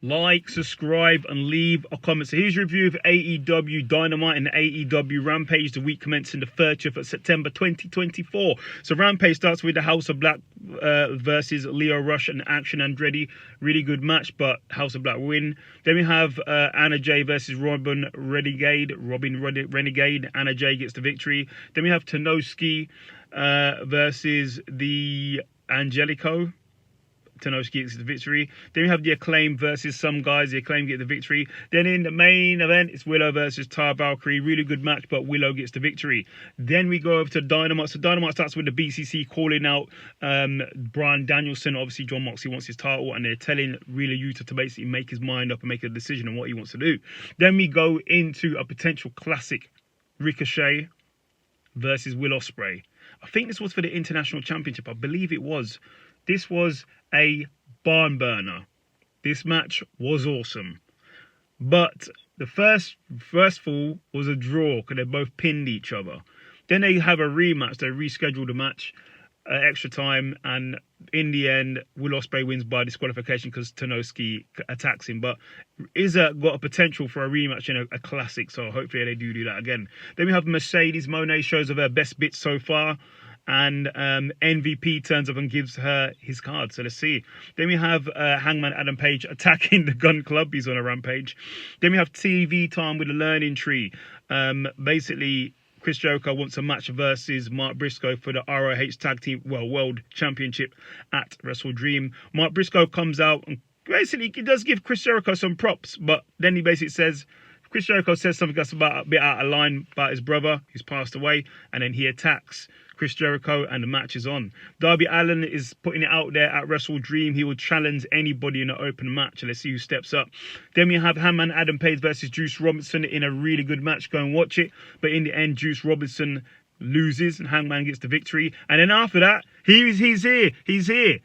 Like, subscribe, and leave a comment. So here's your review of AEW Dynamite and AEW Rampage, the week commencing the 30th of September 2024. So Rampage starts with the House of Black versus Lio Rush and Action Andretti. Really good match, but House of Black win. Then we have Anna Jay versus Robin Renegade. Anna Jay gets the victory. Then we have Tanoski versus the Angelico. Tanoski gets the victory. Then we have the Acclaim versus some guys. The Acclaim get the victory. Then in the main event, it's Willow versus Tara Valkyrie. Really good match, but Willow gets the victory. Then we go over to Dynamite. So Dynamite starts with the BCC calling out Bryan Danielson. Obviously, John Moxley wants his title, and they're telling Wheeler Yuta to basically make his mind up and make a decision on what he wants to do. Then we go into a potential classic, Ricochet versus Will Ospreay. I think this was for the International Championship. I believe it was. This was a barn burner. This match was awesome. But the first fall was a draw because they both pinned each other. Then they have a rematch. They rescheduled the match extra time. And in the end, Will Ospreay wins by disqualification because Tanoski attacks him. But got a potential for a rematch in a classic. So hopefully they do that again. Then we have Mercedes Moné shows of her best bits so far. And MVP turns up and gives her his card. So let's see. Then we have Hangman Adam Page attacking the Gun Club. He's on a rampage. Then we have TV time with the Learning Tree. Basically, Chris Jericho wants a match versus Mark Briscoe for the ROH Tag Team World Championship at Wrestle Dream. Mark Briscoe comes out and basically he does give Chris Jericho some props. But then he basically says, Chris Jericho says something that's about a bit out of line about his brother who's passed away. And then he attacks Chris Jericho, and the match is on. Darby Allin is putting it out there at Wrestle Dream. He will challenge anybody in an open match. Let's see who steps up. Then we have Hangman Adam Page versus Juice Robinson in a really good match. Go and watch it. But in the end, Juice Robinson loses and Hangman gets the victory. And then after that, he's here. He's here.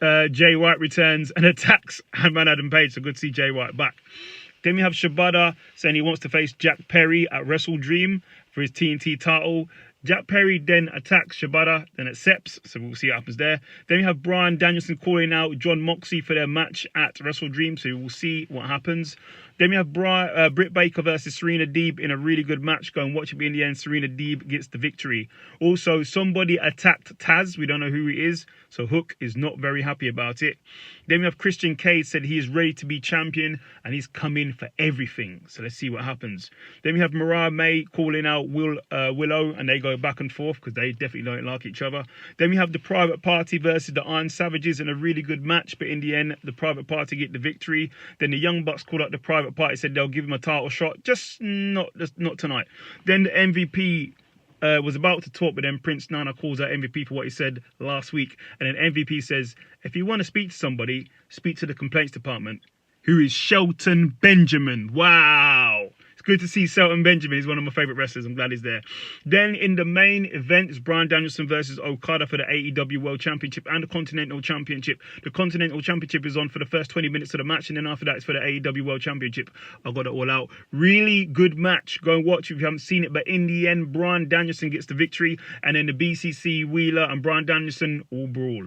Jay White returns and attacks Hangman Adam Page. So good to see Jay White back. Then we have Shibata saying he wants to face Jack Perry at Wrestle Dream for his TNT title. Jack Perry then attacks Shibata, then accepts, so we'll see what happens there. Then we have Bryan Danielson calling out John Moxley for their match at Wrestle Dream, so we'll see what happens. Then we have Britt Baker versus Serena Deeb in a really good match. Go and watch it, but in the end, Serena Deeb gets the victory. Also, somebody attacked Taz. We don't know who he is, so Hook is not very happy about it. Then we have Christian Cage said he is ready to be champion, and he's coming for everything. So let's see what happens. Then we have Mariah May calling out Willow, and they go back and forth because they definitely don't like each other. Then we have the Private Party versus the Iron Savages in a really good match, but in the end, the Private Party get the victory. Then the Young Bucks called out the Private Party, said they'll give him a title shot, just not tonight. Then the MVP was about to talk, but then Prince Nana calls out MVP for what he said last week, and then MVP says, if you want to speak to somebody, speak to the complaints department, who is Shelton Benjamin. Wow. It's good to see Shelton Benjamin. He's one of my favourite wrestlers. I'm glad he's there. Then in the main event is Bryan Danielson versus Okada for the AEW World Championship and the Continental Championship. The Continental Championship is on for the first 20 minutes of the match, and then after that it's for the AEW World Championship. I got it all out. Really good match. Go and watch if you haven't seen it. But in the end, Bryan Danielson gets the victory, and then the BCC, Wheeler and Bryan Danielson all brawl.